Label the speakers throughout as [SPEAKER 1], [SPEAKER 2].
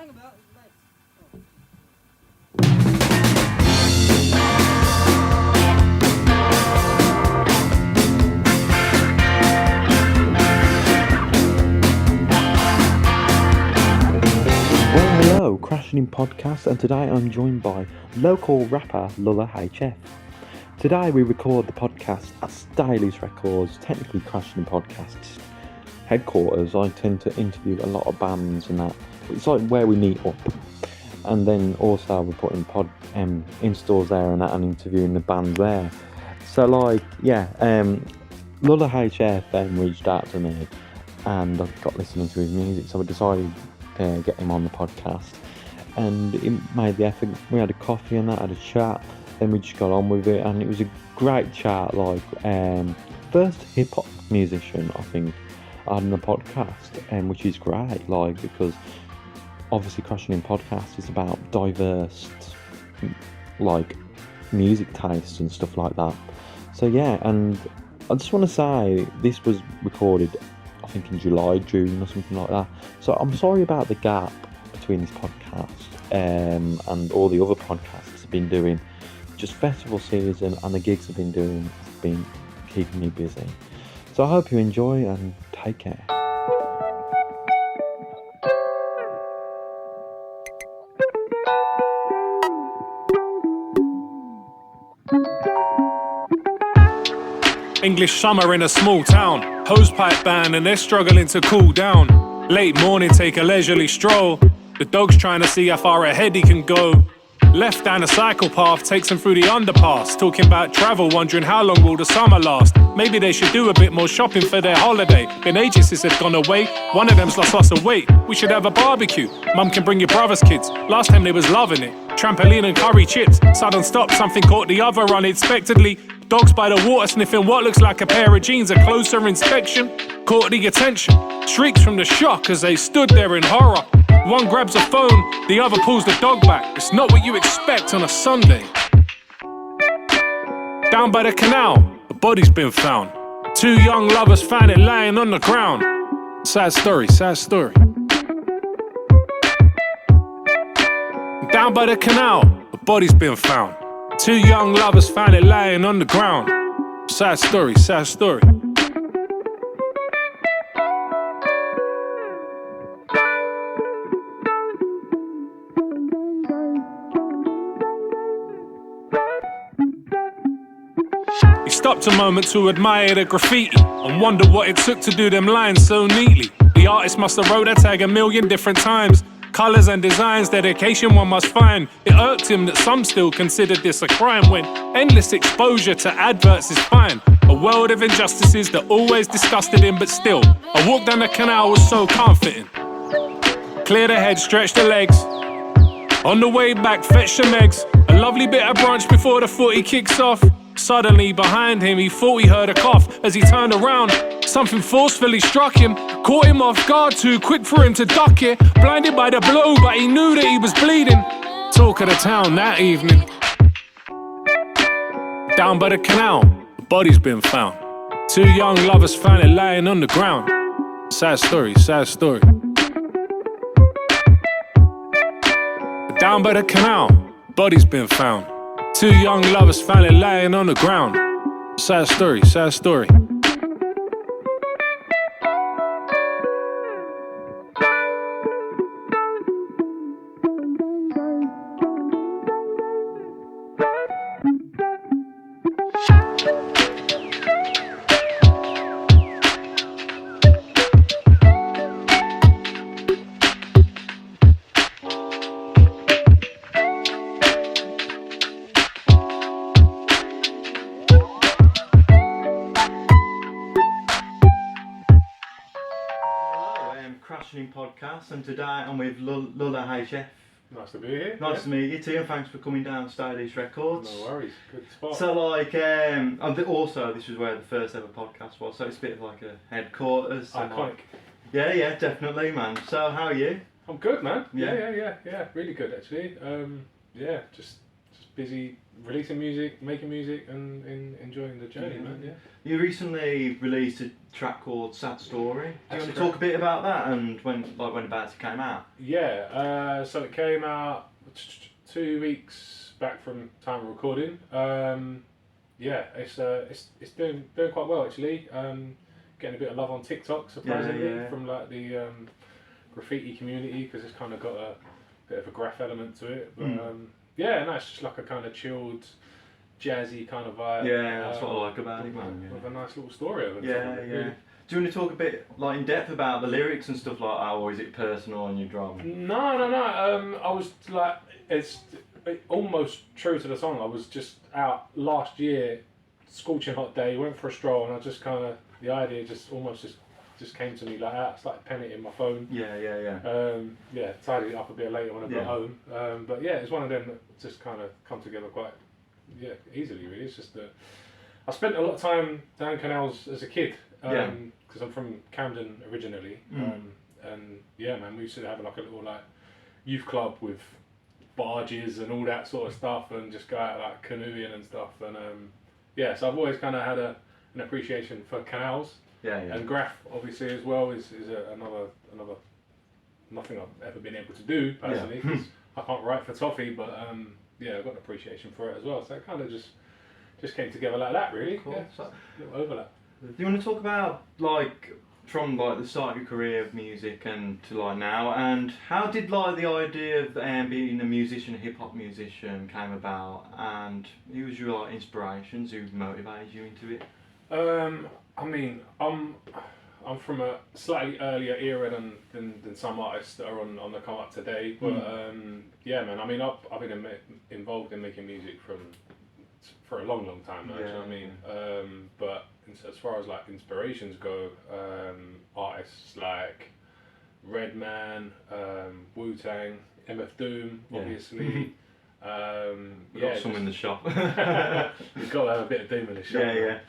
[SPEAKER 1] Hang about.
[SPEAKER 2] Well, hello, Crashing In Podcast, and today I'm joined by local rapper Lulla HF. Today we record the podcast at Staley's Records, technically Crashing In Podcast headquarters. I tend to interview a lot of bands and that. It's like where we meet up, and then also we're putting installs there and that, and interviewing the band there. So Lulla HF reached out to me, and I got listening to his music, so I decided get him on the podcast, and it made the effort. We had a coffee and that, had a chat, then we just got on with it, and it was a great chat. First hip hop musician I think on the podcast, which is great, because obviously Crashing In Podcast is about diverse music tastes and stuff like that. So yeah, and I just want to say this was recorded I think in July, June or something like that. So I'm sorry about the gap between this podcast and all the other podcasts I've been doing. Just festival season and the gigs I've been doing have been keeping me busy. So I hope you enjoy and take care.
[SPEAKER 3] English summer in a small town. Hosepipe band and they're struggling to cool down. Late morning, take a leisurely stroll. The dog's trying to see how far ahead he can go. Left down a cycle path, takes him through the underpass. Talking about travel, wondering how long will the summer last. Maybe they should do a bit more shopping for their holiday. Been ages since they've gone away. One of them's lost lots of weight. We should have a barbecue. Mum can bring your brother's kids. Last time they was loving it. Trampoline and curry chips. Sudden stop, something caught the other unexpectedly. Dogs by the water sniffing what looks like a pair of jeans. A closer inspection caught the attention. Shrieks from the shock as they stood there in horror. One grabs a phone, the other pulls the dog back. It's not what you expect on a Sunday. Down by the canal, a body's been found. Two young lovers found it lying on the ground. Sad story, sad story. Down by the canal, a body's been found. Two young lovers found it lying on the ground. Sad story, sad story. He stopped a moment to admire the graffiti and wonder what it took to do them lines so neatly. The artist must have wrote that tag a million different times. Colours and designs, dedication one must find. It irked him that some still considered this a crime, when endless exposure to adverts is fine. A world of injustices that always disgusted him, but still, a walk down the canal was so comforting. Clear the head, stretch the legs. On the way back, fetch some eggs. A lovely bit of brunch before the footy kicks off. Suddenly, behind him, he thought he heard a cough. As he turned around, something forcefully struck him. Caught him off guard, too quick for him to duck it. Blinded by the blow, but he knew that he was bleeding. Talk of the town that evening. Down by the canal, the body's been found. Two young lovers found it lying on the ground. Sad story, sad story. Down by the canal, body's been found. Two young lovers found it lying on the ground. Sad story, sad story.
[SPEAKER 2] Crashing In Podcast, and today I'm with Lulla HF.
[SPEAKER 3] Nice to be here.
[SPEAKER 2] Nice to meet you too, and thanks for coming down to Staley's Records.
[SPEAKER 3] No worries, good spot.
[SPEAKER 2] So also this was where the first ever podcast was, so it's a bit of like a headquarters.
[SPEAKER 3] Iconic.
[SPEAKER 2] Yeah, definitely, man. So how are you?
[SPEAKER 3] I'm good, man.
[SPEAKER 2] Yeah.
[SPEAKER 3] Yeah, really good actually. Just busy releasing music, making music, and enjoying the journey, man. Yeah.
[SPEAKER 1] You recently released a track called "Sad Story." Do you
[SPEAKER 3] That's
[SPEAKER 1] want to talk a bit about that and when about it came out?
[SPEAKER 3] Yeah. So it came out 2 weeks back from time of recording. Yeah, it's doing quite well actually. Getting a bit of love on TikTok, surprisingly, from like the graffiti community, because it's kind of got a bit of a graph element to it. But yeah, and that's just like a kind of chilled, jazzy kind of vibe.
[SPEAKER 1] Yeah, that's what I like about it, man.
[SPEAKER 3] With a nice little story of it.
[SPEAKER 1] Yeah.
[SPEAKER 3] Really.
[SPEAKER 1] Do you want to talk a bit like in depth about the lyrics and stuff like that, or is it personal on your drum?
[SPEAKER 3] No. I was like, it's almost true to the song. I was just out last year, scorching hot day, went for a stroll, and I just kind of, the idea just came to me like that. I started penning it in my phone.
[SPEAKER 1] Yeah.
[SPEAKER 3] Tidied it up a bit later when I got home. But yeah, it's one of them that just kind of come together quite easily, really. It's just that I spent a lot of time down canals as a kid, because I'm from Camden originally. And yeah, man, we used to have like a little like youth club with barges and all that sort of stuff, and just go out like canoeing and stuff. And so I've always kind of had an appreciation for canals. And graph obviously as well is another nothing I've ever been able to do personally, because I can't write for toffee, but I've got an appreciation for it as well. So it kind of just came together like that, really.
[SPEAKER 1] Cool.
[SPEAKER 3] Yeah, so little overlap.
[SPEAKER 1] Do you want to talk about like from like the start of your career of music and to like now, and how did like the idea of being a musician, a hip hop musician, came about, and who was your like inspirations, who motivated you into it?
[SPEAKER 3] I mean, I'm from a slightly earlier era than some artists that are on the come up today. But yeah, man. I mean, I've been involved in making music for a long time now. Do you know what I mean? But as far as like inspirations go, artists like Redman, Wu-Tang, MF Doom, obviously.
[SPEAKER 1] We've got some in the shop.
[SPEAKER 3] You've got to have a bit of Doom in the shop.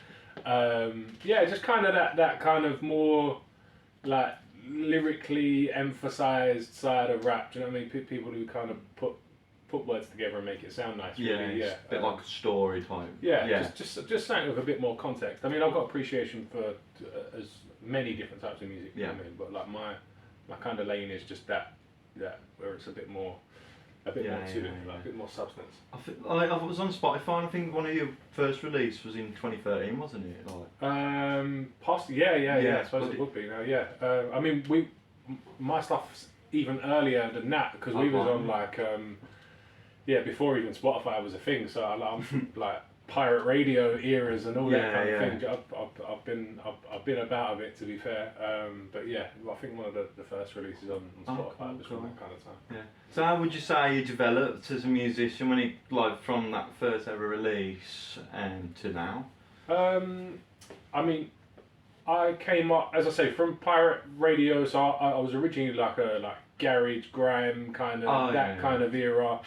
[SPEAKER 3] Just kind of that kind of more like lyrically emphasized side of rap. Do you know what I mean? People who kind of put words together and make it sound nice. Really.
[SPEAKER 1] A bit like a story type.
[SPEAKER 3] Just something with a bit more context. I mean, I've got appreciation for as many different types of music. You know what I mean? But like my kind of lane is just that where it's a bit more to it, like a bit more substance.
[SPEAKER 1] I was on Spotify, and I think one of your first release was in 2013, wasn't it?
[SPEAKER 3] Possibly, I suppose it would be now. I mean, my stuff's even earlier than that, because we was on like before even Spotify was a thing. So I'm like pirate radio eras and all that kind of thing. I've been about a bit, to be fair. But yeah, I think one of the first releases on Spotify was from that kind of time.
[SPEAKER 1] Yeah. So how would you say you developed as a musician when from that first ever release to now?
[SPEAKER 3] I mean, I came up, as I say, from pirate radio. So I was originally like garage grime kind of kind of era,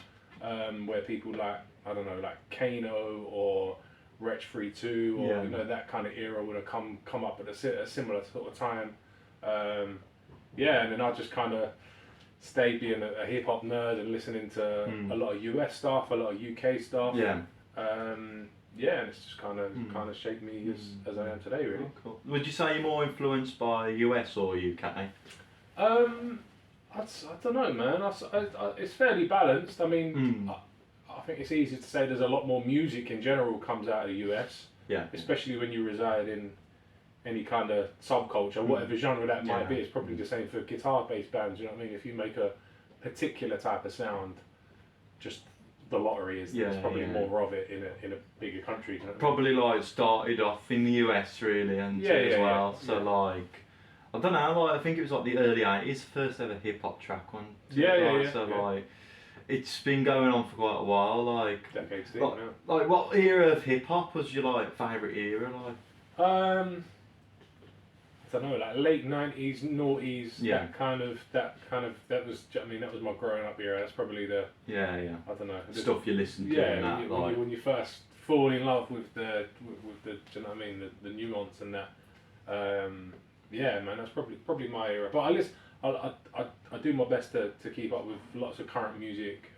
[SPEAKER 3] where people like, I don't know, like Kano or Wretch 32 or that kind of era would have come up at a similar sort of time. And then I just kind of stayed being a hip hop nerd and listening to a lot of US stuff, a lot of UK stuff. And it's just kind of shaped me as I am today, really.
[SPEAKER 1] Oh, cool. Would you say you're more influenced by US or UK?
[SPEAKER 3] I don't know, man. It's fairly balanced. I mean, I think it's easy to say there's a lot more music in general comes out of the US. Especially when you reside in any kind of subculture, whatever genre that might be. It's probably the same for guitar-based bands. You know what I mean? If you make a particular type of sound, just the lottery is there's probably more of it in a bigger country. You know
[SPEAKER 1] probably like started off in the US really, and as well. So like, I don't know. Like I think it was like the early '80s, first ever hip hop track one. Like, it's been going on for quite a while. Like
[SPEAKER 3] decades deep,
[SPEAKER 1] like what era of hip hop was your like favourite era? Like
[SPEAKER 3] I don't know, like late '90s, noughties. That was my growing up era. That's probably the I don't know,
[SPEAKER 1] stuff you listen to.
[SPEAKER 3] When you first fall in love with the do you know what I mean, the nuance and that. Man, that's probably my era. But I do my best to keep up with lots of current music.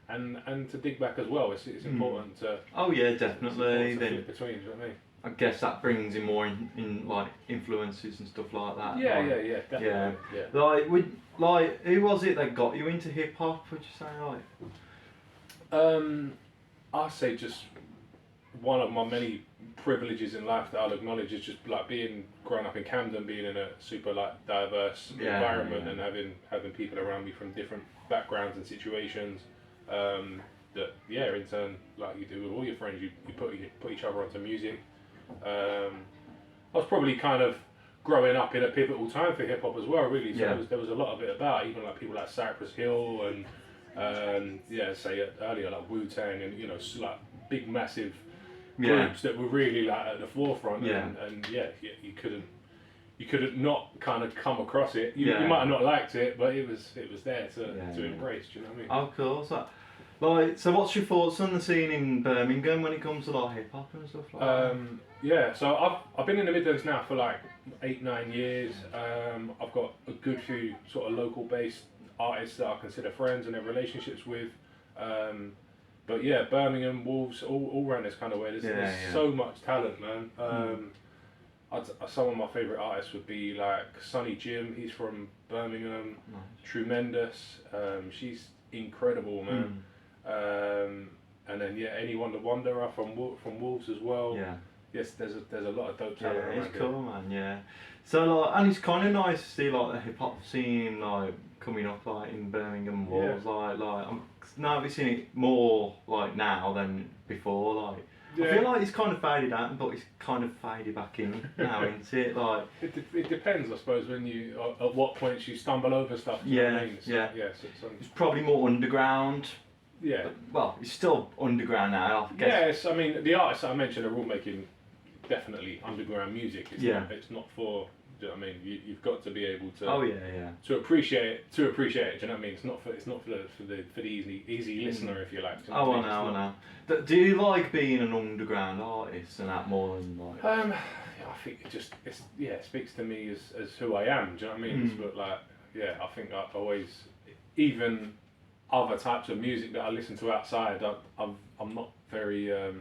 [SPEAKER 3] and to dig back as well. It's important to.
[SPEAKER 1] Oh yeah,
[SPEAKER 3] It's
[SPEAKER 1] definitely.
[SPEAKER 3] important to
[SPEAKER 1] Then
[SPEAKER 3] flip between. Do you know what I mean?
[SPEAKER 1] I guess that brings in more in like influences and stuff like that.
[SPEAKER 3] Yeah,
[SPEAKER 1] like,
[SPEAKER 3] yeah, definitely. Yeah.
[SPEAKER 1] Like who was it that got you into hip hop? Would you say like?
[SPEAKER 3] I say just one of my many privileges in life that I'll acknowledge is just like growing up in Camden, being in a super like diverse environment and having people around me from different backgrounds and situations. That in turn, like you do with all your friends, you put each other onto music. I was probably kind of growing up in a pivotal time for hip hop as well, really. So there was a lot of it about, even like people like Cypress Hill and say earlier like Wu-Tang and like big massive groups that were really like at the forefront. And you couldn't not kind of come across it. You might have not liked it, but it was there to embrace. Do you know what I mean?
[SPEAKER 1] Of course. Like, so what's your thoughts on the scene in Birmingham when it comes to like hip hop and stuff like that?
[SPEAKER 3] So I've been in the Midlands now for like 8-9 years. I've got a good few sort of local based artists that I consider friends and have relationships with. But yeah, Birmingham, Wolves, all around this kind of way. There's so much talent, man. Some of my favourite artists would be like Sonny Jim. He's from Birmingham.
[SPEAKER 1] Nice.
[SPEAKER 3] Tremendous. She's incredible, man. And then Anyone the Wanderer from Wolves as well.
[SPEAKER 1] Yeah.
[SPEAKER 3] Yes, there's a lot of dope talent around
[SPEAKER 1] it's
[SPEAKER 3] here.
[SPEAKER 1] cool, man. Yeah. So like, and it's kind of nice to see like the hip hop scene like coming up like in Birmingham Wolves. Like I'm noticing it more like now than before. Like I feel like it's kind of faded out, but it's kind of faded back in now, isn't it? Like
[SPEAKER 3] it depends, I suppose, when you at what points you stumble over stuff. Do you know what I mean? So,
[SPEAKER 1] it's probably more underground.
[SPEAKER 3] Yeah.
[SPEAKER 1] But, well, it's still underground now, I guess.
[SPEAKER 3] Yes, I mean the artists that I mentioned are all making definitely underground music. It's not for. Do you know what I mean? You've got to be able to.
[SPEAKER 1] Oh yeah.
[SPEAKER 3] To appreciate it. Do you know what I mean? It's not for the easy listener, if you like.
[SPEAKER 1] I know. Do you like being an underground artist and that more than like?
[SPEAKER 3] I think it speaks to me as who I am. Do you know what I mean? But like, I think I always, even other types of music that I listen to outside, I'm not very a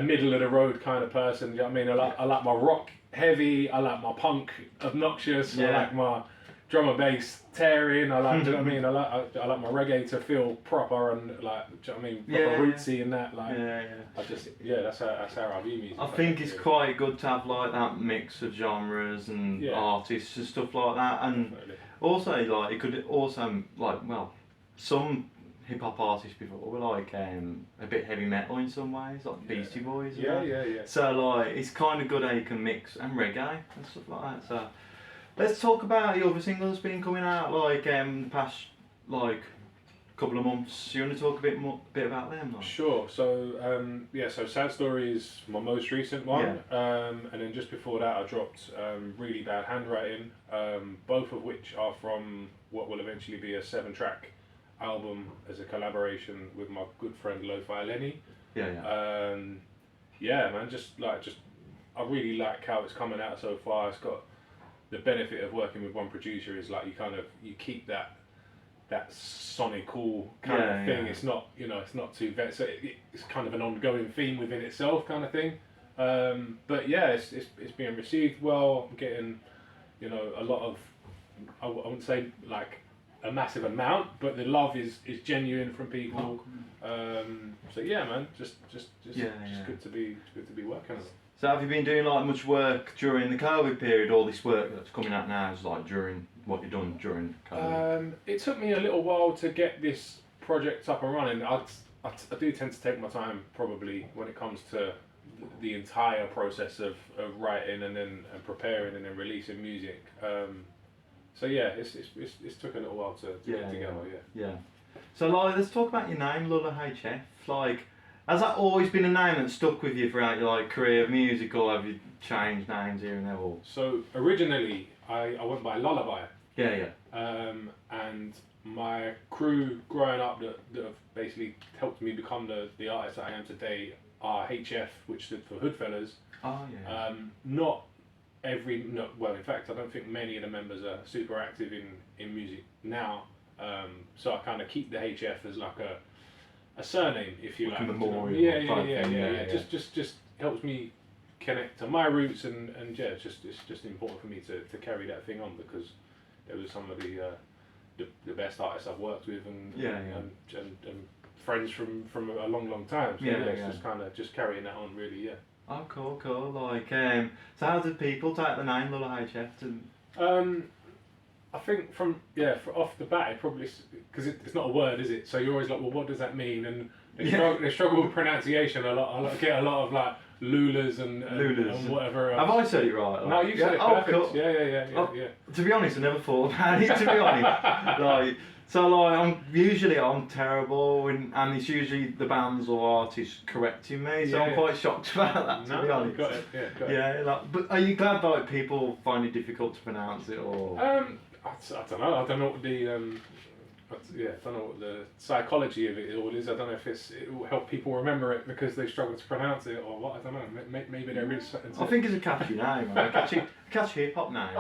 [SPEAKER 3] middle of the road kind of person. Do you know what I mean? I like my rock heavy. I like my punk obnoxious. I like my drum and bass tearing. I like, do you know what I mean? I like my reggae to feel proper and like, do you know what I mean? Proper rootsy and that. Like, I just that's how I view music.
[SPEAKER 1] I think it's quite good to have like that mix of genres and artists and stuff like that, and also like it could also like some hip hop artists before were like a bit heavy metal in some ways, like Beastie Boys.
[SPEAKER 3] Yeah.
[SPEAKER 1] So like it's kind of good how you can mix and reggae and stuff like that. So let's talk about the other singles been coming out like the past like couple of months. You want to talk a bit about them? Like?
[SPEAKER 3] Sure. So so Sad Story is my most recent one, and then just before that I dropped Really Bad Handwriting, both of which are from what will eventually be a 7-track album as a collaboration with my good friend Lo-Fi Lenny. Man, just I really like how it's coming out so far. It's got the benefit of working with one producer is like you keep that sonic-cool kind of thing. It's not it's not too so it's kind of an ongoing theme within itself kind of thing. But it's being received well. I'm getting a lot of, I wouldn't say like a massive amount, but the love is genuine from people. So man, just good to be working on it.
[SPEAKER 1] So have you been doing like much work during the COVID period? All this work that's coming out now is like during what you've done during COVID.
[SPEAKER 3] It took me a little while to get this project up and running. I do tend to take my time probably when it comes to the entire process of writing and preparing and then releasing music. So it's took a little while to get together.
[SPEAKER 1] Yeah. So like, let's talk about your name, Lulla HF. Like, has that always been a name that stuck with you throughout your like career of music, or have you changed names here and there? Or?
[SPEAKER 3] So originally, I went by Lullaby.
[SPEAKER 1] Yeah.
[SPEAKER 3] And my crew growing up that have basically helped me become the artist that I am today are HF, which stood for Hoodfellas.
[SPEAKER 1] Oh yeah.
[SPEAKER 3] In fact, I don't think many of the members are super active in music now. So I kind of keep the HF as like a surname, if you like.
[SPEAKER 1] a memorial
[SPEAKER 3] Yeah.
[SPEAKER 1] type thing, yeah.
[SPEAKER 3] Just helps me connect to my roots, and yeah, it's just important for me to carry that thing on, because there was some of the best artists I've worked with, and friends from a long time. So it's just kind of just carrying that on, really. Yeah.
[SPEAKER 1] Oh, cool. Like, so how did people take the name Lulla HF?
[SPEAKER 3] I think off the bat, it probably, because it's not a word, is it? So you're always like, well, what does that mean? And they struggle with pronunciation a lot. I get a lot of like Lulas and whatever else.
[SPEAKER 1] Have I said it right? Like,
[SPEAKER 3] No, you said it perfect.
[SPEAKER 1] Cool.
[SPEAKER 3] Yeah.
[SPEAKER 1] To be honest, I never thought about it. To be honest, I'm terrible, and it's usually the bands or artists correcting me. So I'm quite shocked about that. To be honest,
[SPEAKER 3] got it.
[SPEAKER 1] Yeah, like, but are you glad that people find it difficult to pronounce it, or?
[SPEAKER 3] I don't know. I don't know what the psychology of it all is. I don't know if it will help people remember it because they struggle to pronounce it, or what. I don't know. Maybe they're really.
[SPEAKER 1] I think it's a catchy name, a catchy hip hop name.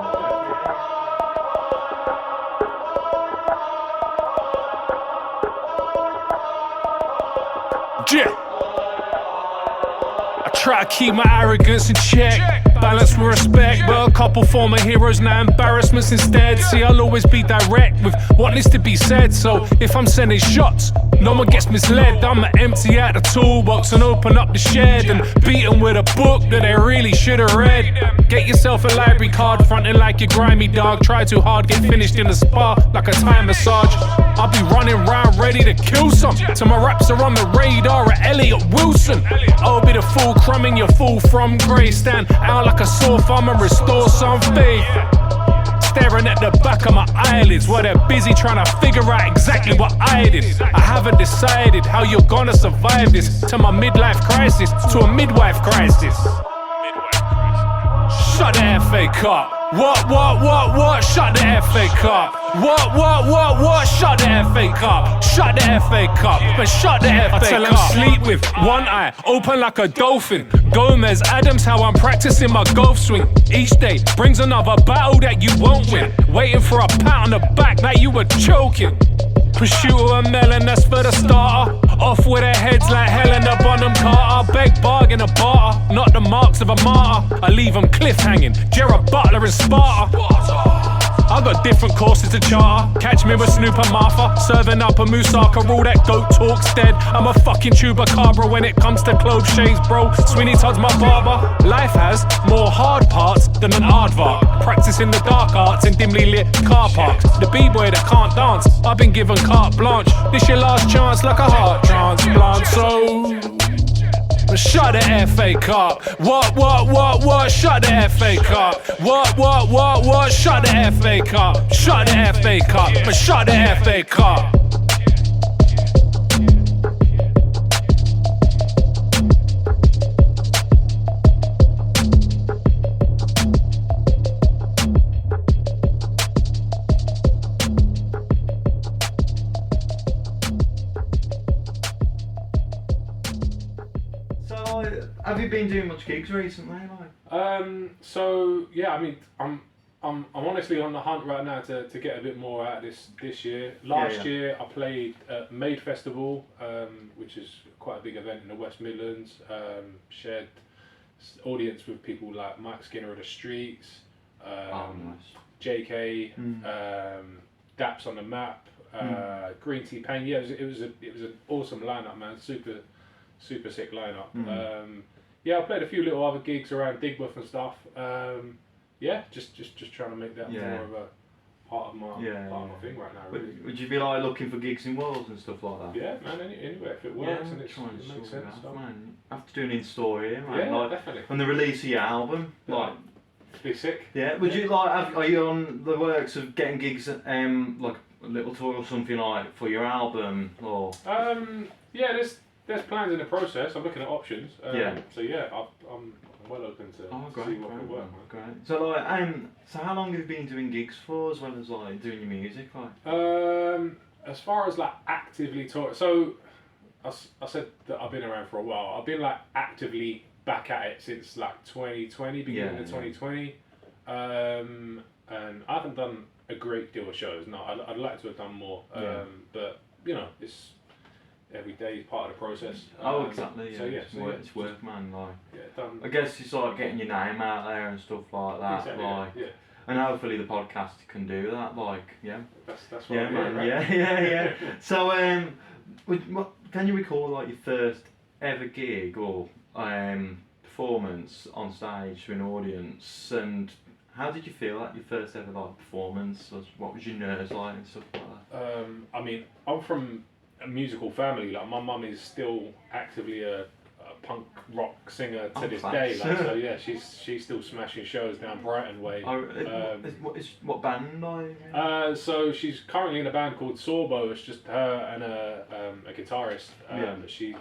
[SPEAKER 3] Yeah. I try to keep my arrogance in check, balance with respect, but a couple former heroes now embarrassments instead. See, I'll always be direct with what needs to be said, so if I'm sending shots, no one gets misled. I'ma empty out the toolbox and open up the shed and beat them with a book that they really should have read. Get yourself a library card, fronting like you're grimy dog. Try too hard, get finished in a spa like a Thai massage. I'll be running round ready to kill some, till my raps are on the radar at Elliot Wilson. I'll be the fool crumbing your fool from grey. Stand out like a sore thumb and restore some faith. Staring at the back of my eyelids while they're busy trying to figure out exactly what I did. I haven't decided how you're gonna survive this, to my midlife crisis, to a midwife crisis. Shut the FA Cup. What? Shut the FA Cup. What? Shut the FA Cup. Shut the FA Cup. But shut the FA Cup. I tell them sleep with one eye open like a dolphin. Gomez, Adams, how I'm practicing my golf swing. Each day brings another battle that you won't win. Waiting for a pat on the back that you were choking. Prosciutto and melon, that's for the starter. Off with their heads like Helena Bonham Carter. Beg, bargain, a barter, not the marks of a martyr. I leave them cliff hanging, Gerard Butler and Sparta. I got different courses to charter. Catch me with Snoop and Martha, serving up a moussaka. All that goat talk's dead. I'm a fucking chupacabra when it comes to clothes shades, bro. Sweeney Todd's my barber. Life has more hard parts than an aardvark. Practicing the dark arts in dimly lit car parks. The b-boy that can't dance, I've been given carte blanche. This your last chance like a heart transplant. So shut the FA Cup. What? Shut the FA Cup. What? Shut the FA Cup. Shut the FA Cup. But shut the FA Cup.
[SPEAKER 1] Have you been doing much gigs recently?
[SPEAKER 3] So yeah, I mean, I'm honestly on the hunt right now to get a bit more out of this year. Last year I played at Made Festival, which is quite a big event in the West Midlands. Shared audience with people like Mike Skinner of the Streets, JK, Daps on the Map, Green Tea Pain. Yeah, it was an awesome lineup, man. Super sick lineup. Yeah, I played a few little other gigs around Digbeth and stuff. Yeah, just trying to make that more of a part of my thing right now. Really.
[SPEAKER 1] Would you be like looking for gigs in Wales and stuff like that?
[SPEAKER 3] Yeah, man. Anywhere if it works and it makes sense.
[SPEAKER 1] Man, have to do an in-store here, man.
[SPEAKER 3] Yeah,
[SPEAKER 1] like,
[SPEAKER 3] definitely.
[SPEAKER 1] On the release of your album, like.
[SPEAKER 3] Be sick.
[SPEAKER 1] Yeah. Would you like? Are you on the works of getting gigs, like a little tour or something like for your album, or?
[SPEAKER 3] Yeah, there's plans in the process. I'm looking at options. So yeah, I'm well open to see what could work.
[SPEAKER 1] Great. So like, so how long have you been doing gigs for, as well as like doing your music, like?
[SPEAKER 3] As far as like actively touring, so I said that I've been around for a while. I've been like actively back at it since like 2020, beginning of 2020. And I haven't done a great deal of shows. No, I'd like to have done more. But you know, it's every day is part of the process.
[SPEAKER 1] Oh, exactly. Yeah.
[SPEAKER 3] So
[SPEAKER 1] It's work, man. Like,
[SPEAKER 3] done.
[SPEAKER 1] I guess it's like getting your name out there and stuff like that.
[SPEAKER 3] Exactly,
[SPEAKER 1] like, and hopefully the podcast can do that. Like,
[SPEAKER 3] That's what
[SPEAKER 1] yeah,
[SPEAKER 3] I'm
[SPEAKER 1] man.
[SPEAKER 3] doing, right?
[SPEAKER 1] Yeah. So, can you recall like your first ever gig or performance on stage to an audience, and how did you feel at your first ever like performance? What was your nerves like and stuff like that?
[SPEAKER 3] I mean, I'm from a musical family. Like, my mum is still actively a punk rock singer to this day. Like, so yeah, she's still smashing shows down Brighton way.
[SPEAKER 1] What band are you?
[SPEAKER 3] So she's currently in a band called Sorbo. It's just her and a guitarist. But she's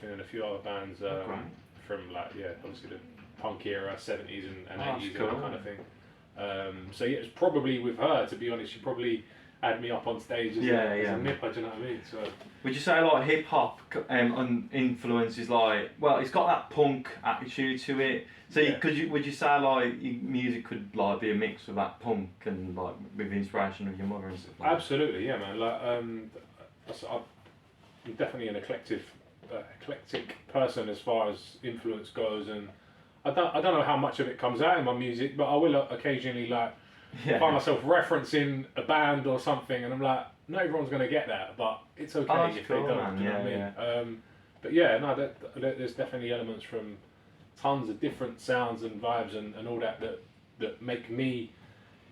[SPEAKER 3] been in a few other bands from obviously the punk era, 70s and 80s and that kind of thing. So yeah, it's probably with her, to be honest. She probably had me up on stage as a nipper, do you know what I mean? So
[SPEAKER 1] would you say like hip hop influences like, well, it's got that punk attitude to it. So would you say like your music could like be a mix of that punk and like with the inspiration of your mother and stuff like that?
[SPEAKER 3] Absolutely, yeah, man. Like I'm definitely an eclectic person as far as influence goes, and I don't know how much of it comes out in my music, but I will occasionally like find myself referencing a band or something, and I'm like, not everyone's going to get that, but it's okay if they don't.
[SPEAKER 1] Man.
[SPEAKER 3] Do you know what I mean? But yeah, no, there's definitely elements from tons of different sounds and vibes and all that make me,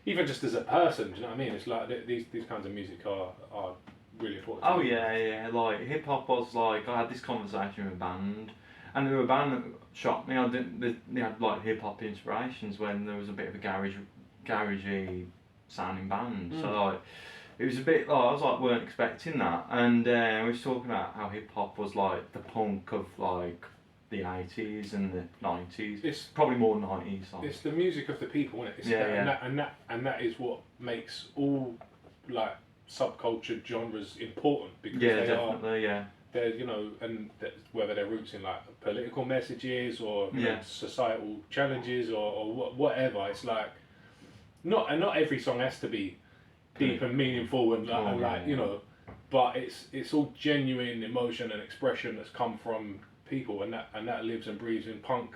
[SPEAKER 3] even just as a person, do you know what I mean? It's like these kinds of music are really important.
[SPEAKER 1] Oh yeah. Like hip hop was like, I had this conversation with a band, and there were a band that shocked me. They had like hip hop inspirations when there was a bit of a garagey sounding band. So like, it was a bit like, I was like, weren't expecting that. And we was talking about how hip hop was like the punk of like the 80s and the 90s. It's probably more 90s.
[SPEAKER 3] It's the music of the people, isn't it? And that is what makes all like subculture genres important, because they're, you know, and whether they're roots in like political messages or societal challenges or whatever, it's like not every song has to be deep and meaningful and you know, but it's all genuine emotion and expression that's come from people, and that lives and breathes in punk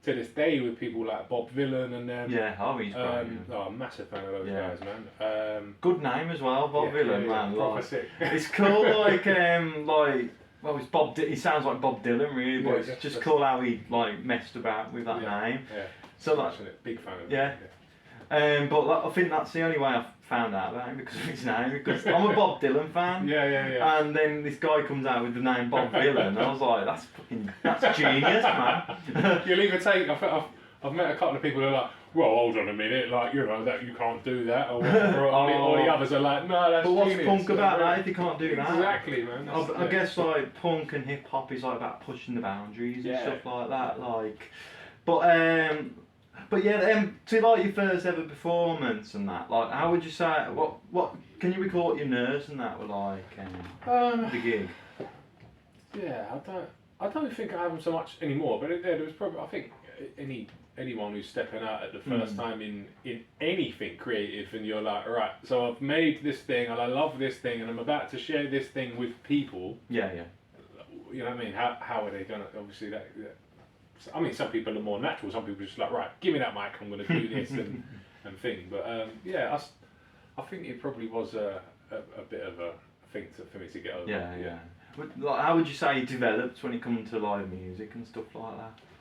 [SPEAKER 3] to this day with people like Bob Vylan and them.
[SPEAKER 1] He's great.
[SPEAKER 3] I'm a massive fan of those guys, man.
[SPEAKER 1] Good name as well, Bob Vylan, man.
[SPEAKER 3] Proper sick.
[SPEAKER 1] It's cool, like well, it's Bob. He sounds like Bob Dylan, really, but it's just cool how he like messed about with that name.
[SPEAKER 3] Yeah.
[SPEAKER 1] So like,
[SPEAKER 3] big fan of
[SPEAKER 1] it. But I think that's the only way I found out about him, because of his name. Because I'm a Bob Dylan fan.
[SPEAKER 3] Yeah.
[SPEAKER 1] And then this guy comes out with the name Bob Vylan, and I was like, that's genius, man.
[SPEAKER 3] You'll either take. I've met a couple of people who are like, well, hold on a minute, like, you know, that you can't do that, or whatever. Or the others are like, no, that's.
[SPEAKER 1] But what's
[SPEAKER 3] genius.
[SPEAKER 1] punk about that if you can't do that?
[SPEAKER 3] Exactly, man.
[SPEAKER 1] I guess like punk and hip hop is like about pushing the boundaries and stuff like that. Like, but yeah, to like your first ever performance and that, like, how would you say, what can you recall what your nerves and that were like the gig?
[SPEAKER 3] Yeah, I don't think I have them so much anymore, but there was probably, I think anyone who's stepping out at the first time in anything creative, and you're like, alright, so I've made this thing and I love this thing and I'm about to share this thing with people.
[SPEAKER 1] Yeah.
[SPEAKER 3] You know what I mean? How are they gonna, obviously that I mean, some people are more natural, some people are just like, right, give me that mic, I'm going to do this and thing. But I think it probably was a bit of a thing for me to get over.
[SPEAKER 1] Yeah. Like, how would you say you developed when it comes to live music and stuff like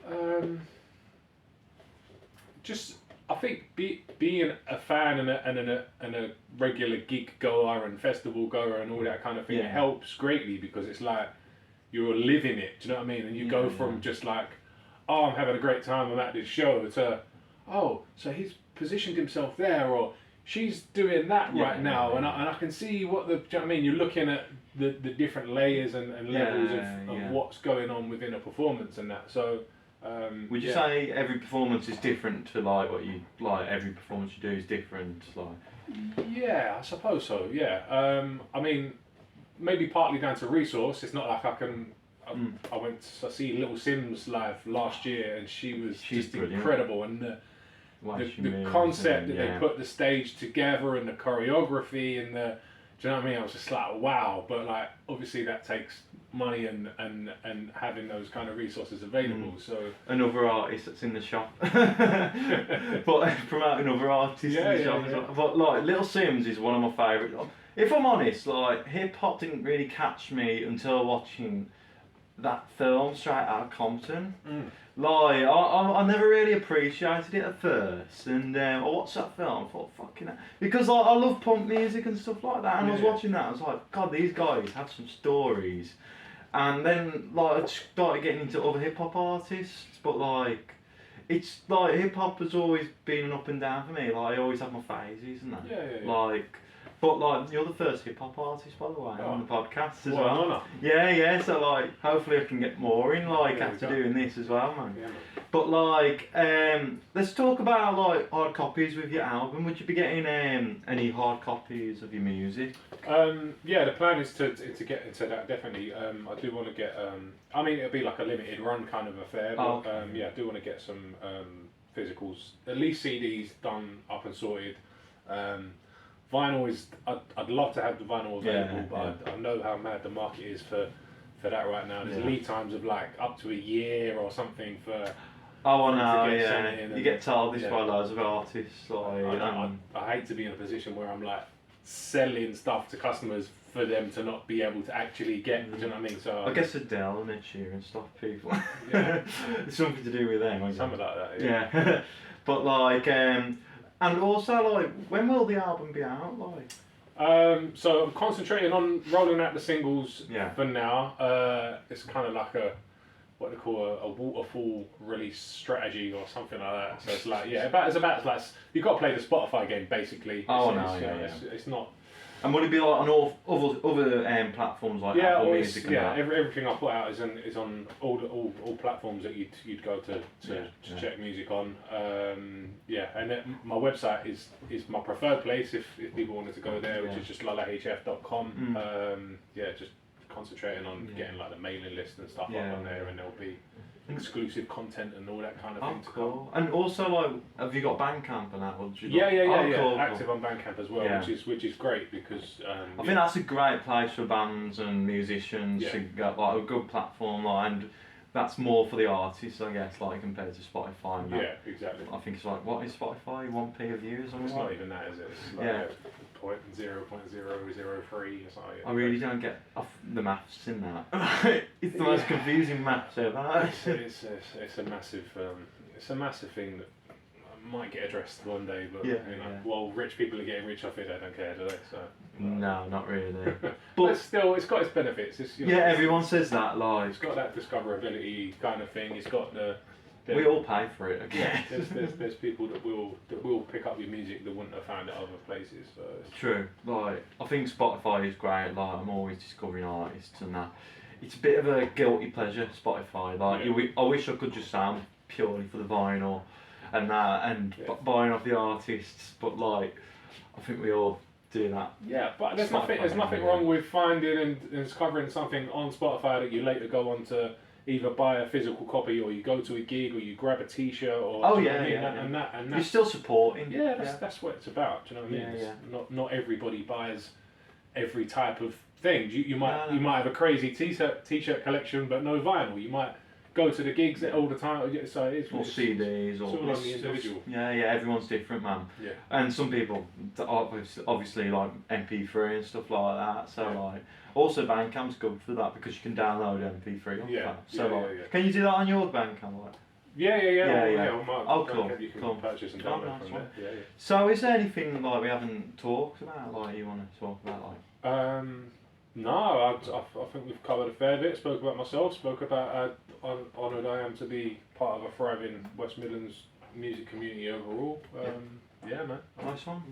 [SPEAKER 1] that?
[SPEAKER 3] I think being a fan and a regular gig goer and festival goer and all that kind of thing helps greatly, because it's like you're living it. Do you know what I mean? And you go from just like, oh, I'm having a great time, I'm at this show, to, oh, so he's positioned himself there, or she's doing that right now, and I can see what the, do you know what I mean? You're looking at the different layers and levels of what's going on within a performance and that. So,
[SPEAKER 1] would you say every performance is different to like what you like? Every performance you do is different, like.
[SPEAKER 3] Yeah, I suppose so. Yeah. I mean, maybe partly down to resource. It's not like I can. I went to see Little Sims live last year, and she's just
[SPEAKER 1] brilliant.
[SPEAKER 3] incredible. And the concept that they put the stage together and the choreography and the, do you know what I mean? I was just like, wow. But like, obviously that takes money and having those kind of resources available. So
[SPEAKER 1] another artist that's in the shop, but promoting other artists in the shop as well. But like Little Sims is one of my favourite. If I'm honest, like hip hop didn't really catch me until watching that film Straight Outta Compton. Like I never really appreciated it at first, and I watched that film. I thought, fucking hell, because like, I love punk music and stuff like that. And I was watching that, I was like, God, these guys have some stories. And then like I started getting into other hip hop artists, but like it's like hip hop has always been an up and down for me. Like I always have my phases and that. Like. But like you're the first hip hop artist, by the way, on the podcast as well. Yeah. So like, hopefully I can get more in like after doing this as well, man. Yeah, man. But like, let's talk about like hard copies with your album. Would you be getting any hard copies of your music?
[SPEAKER 3] Yeah, the plan is to get into that definitely. I do want to get. I mean, it'll be like a limited run kind of affair. But yeah, I do want to get some physicals, at least CDs done up and sorted. Vinyl is, I'd love to have the vinyl available, but I know how mad the market is for that right now. There's lead times of like up to a year or something for.
[SPEAKER 1] Oh, I know, you get told this by loads of artists. Like,
[SPEAKER 3] I hate to be in a position where I'm like selling stuff to customers for them to not be able to actually get. Do you know what I mean? So
[SPEAKER 1] I guess Adele and Ed Sheeran stuff, people. It's something to do with them.
[SPEAKER 3] Something like that.
[SPEAKER 1] Yeah. But like. And also, like, when will the album be out? Like,
[SPEAKER 3] so I'm concentrating on rolling out the singles for now. It's kind of like what they call a waterfall release strategy or something like that. So it's like, it's about like you've got to play the Spotify game basically. It's not.
[SPEAKER 1] And would it be like on all other platforms like Apple Music? And that?
[SPEAKER 3] Everything I put out is on all platforms that you'd go to check music on. And then my website is my preferred place if people wanted to go there, which is just lullahf.com. Just concentrating on getting like the mailing list and stuff up on there, and there'll be exclusive content and all that kind of thing to come.
[SPEAKER 1] And also, like, have you got Bandcamp and that? Or do you
[SPEAKER 3] active on Bandcamp as well, which is great because
[SPEAKER 1] I think that's a great place for bands and musicians to get like a good platform, like, and that's more for the artists, I guess, like compared to Spotify. And
[SPEAKER 3] yeah, exactly.
[SPEAKER 1] I think it's like, what is Spotify? 1p a view or something?
[SPEAKER 3] It's not even that, is it? It's like 0.003 or something.
[SPEAKER 1] I really don't get the maths in that. It's the most confusing maths ever.
[SPEAKER 3] It's a massive thing that might get addressed one day, but well, rich people are getting rich off it. They don't care, do they? So
[SPEAKER 1] no, not really.
[SPEAKER 3] But still, it's got its benefits. It's,
[SPEAKER 1] everyone says that. Like,
[SPEAKER 3] it's got that discoverability kind of thing. It's got
[SPEAKER 1] we all pay for it. Okay.
[SPEAKER 3] There's people that will pick up your music that wouldn't have found it other places. So
[SPEAKER 1] true. Like, I think Spotify is great. Like, I'm always discovering artists and that. It's a bit of a guilty pleasure, Spotify. Like, I wish I could just sound purely for the vinyl and that, and buying off the artists. But like, I think we all do that.
[SPEAKER 3] Yeah, but there's nothing wrong with finding and discovering something on Spotify that you later go on to either buy a physical copy, or you go to a gig, or you grab a T-shirt, or and that
[SPEAKER 1] you're still supporting.
[SPEAKER 3] That's what it's about. Do you know what I mean? Not everybody buys every type of thing. You might have a crazy T-shirt collection, but no vinyl. You might go to the gigs all the time. So it's
[SPEAKER 1] CDs, or
[SPEAKER 3] all on the individual.
[SPEAKER 1] Yeah, everyone's different, man.
[SPEAKER 3] Yeah.
[SPEAKER 1] And some people obviously like MP3 and stuff like that. So like. Also, Bandcamp's good for that because you can download MP3 on that. So can you do that on your Bandcamp? Like?
[SPEAKER 3] Yeah.
[SPEAKER 1] Cool.
[SPEAKER 3] You can purchase and download from there. Yeah.
[SPEAKER 1] So, is there anything like we haven't talked about, like you want to talk about, like?
[SPEAKER 3] No, I think we've covered a fair bit. Spoke about myself. Spoke about how honoured I am to be part of a thriving West Midlands music community overall. Yeah, man.
[SPEAKER 1] Nice one.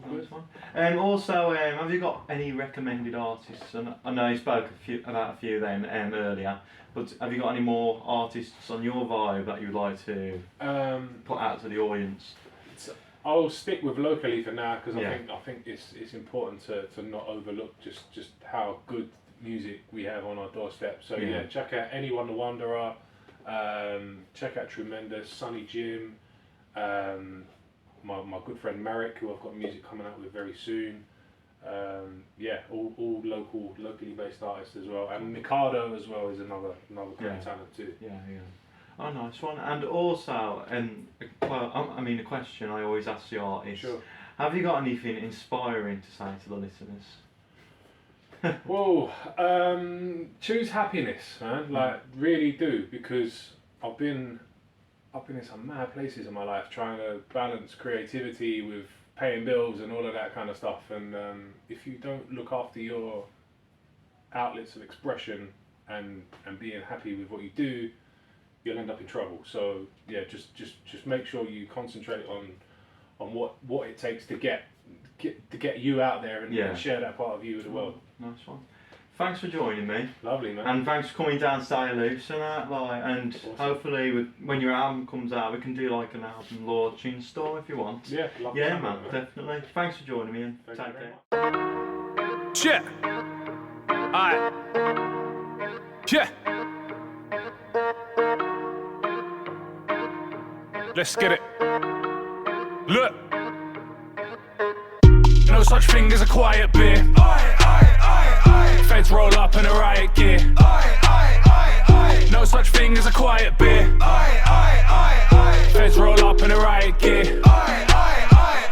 [SPEAKER 1] Also, have you got any recommended artists? And I know you spoke about a few then earlier, but have you got any more artists on your vibe that you'd like to put out to the audience?
[SPEAKER 3] I'll stick with locally for now because I think it's important to not overlook just how good music we have on our doorstep. So check out Anyone the Wanderer, check out Tremendous, Sonny Jim. my good friend Marek, who I've got music coming out with very soon. All locally based artists as well, and Mikado as well is another great talent too.
[SPEAKER 1] Yeah. Oh, nice one. And also, a question I always ask the artists.
[SPEAKER 3] Sure.
[SPEAKER 1] Have you got anything inspiring to say to the listeners?
[SPEAKER 3] Whoa, choose happiness, man. Like, really do, because I've been in some mad places in my life trying to balance creativity with paying bills and all of that kind of stuff. And if you don't look after your outlets of expression and being happy with what you do, you'll end up in trouble. So yeah, just make sure you concentrate on what it takes to get you out there and share that part of you with the world.
[SPEAKER 1] Nice one. Thanks for joining me.
[SPEAKER 3] Lovely, man.
[SPEAKER 1] And thanks for coming down, Stay Loose and that. And awesome. Hopefully, when your album comes out, we can do like an album launch in store if you want.
[SPEAKER 3] Yeah,
[SPEAKER 1] man, definitely. Thanks for joining me and take care.
[SPEAKER 3] Yeah. Alright. Yeah. Let's get it. Look. No such thing as a quiet beer. Feds roll up in a riot gear. No such thing as a quiet beer. Feds roll up in a riot gear.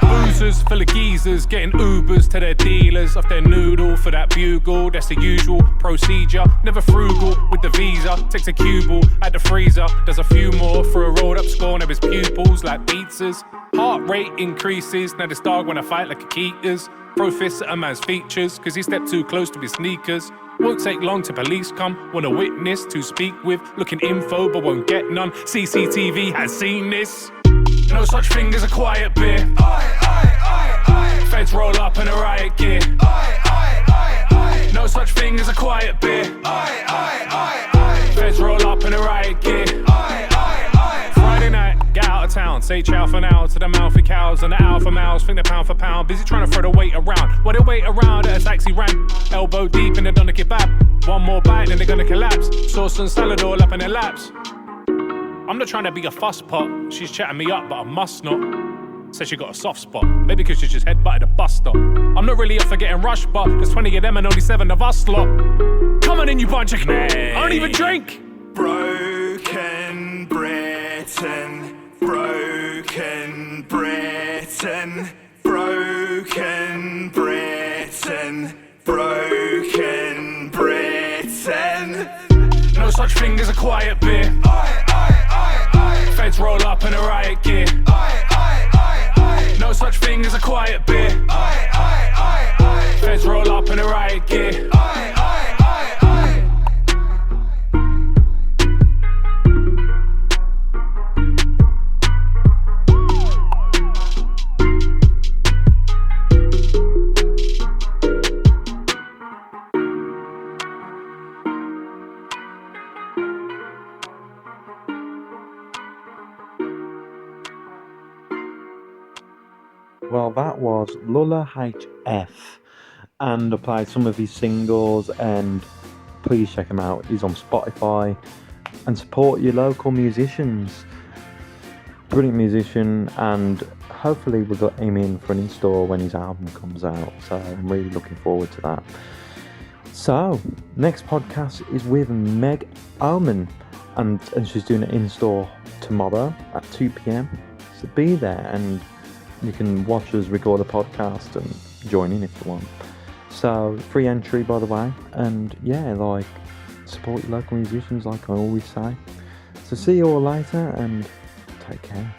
[SPEAKER 3] Boozers full of geezers getting Ubers to their dealers off their noodle for that bugle. That's the usual procedure. Never frugal with the visa. Takes a cubble at the freezer. Does a few more for a rolled up scorn of his pupils like pizzas. Heart rate increases. Now this dog wanna fight like a Keaters. Throw fists at a man's features cause he stepped too close to his sneakers. Won't take long till police come. Want a witness to speak with. Looking info but won't get none. CCTV has seen this. No such thing as a quiet beer. Feds roll up in a riot gear. No such thing as a quiet beer. Feds roll up in a riot gear. Friday night, get out of town. Say chow for now to the mouthy cows and the alpha males. Think they're pound for pound. Busy trying to throw the weight around. While they wait around at a taxi rank. Elbow deep in the doner kebab. One more bite and they're gonna collapse. Sauce and salad all up in their laps. I'm not trying to be a fuss pot. She's chatting me up, but I must not. Says she got a soft spot. Maybe because she just headbutted a bus stop. I'm not really up for getting rushed, but there's 20 of them and only 7 of us lot. Come on in, you bunch of men. I don't even drink.
[SPEAKER 4] Broken Britain. Broken Britain. Broken Britain. Broken Britain.
[SPEAKER 3] No such thing as a quiet beer. Feds roll up in a riot gear. No such thing as a quiet beer. Feds roll up in a riot gear.
[SPEAKER 2] Well, that was Lulla HF, and I played some of his singles, and please check him out. He's on Spotify, and support your local musicians. Brilliant musician, and hopefully we'll get him in for an in-store when his album comes out, so I'm really looking forward to that. So, next podcast is with Meg Oman, and she's doing it in-store tomorrow at 2 p.m, so be there, and you can watch us record a podcast and join in if you want. So, free entry, by the way. And yeah, like, support your local musicians, like I always say. So, see you all later and take care.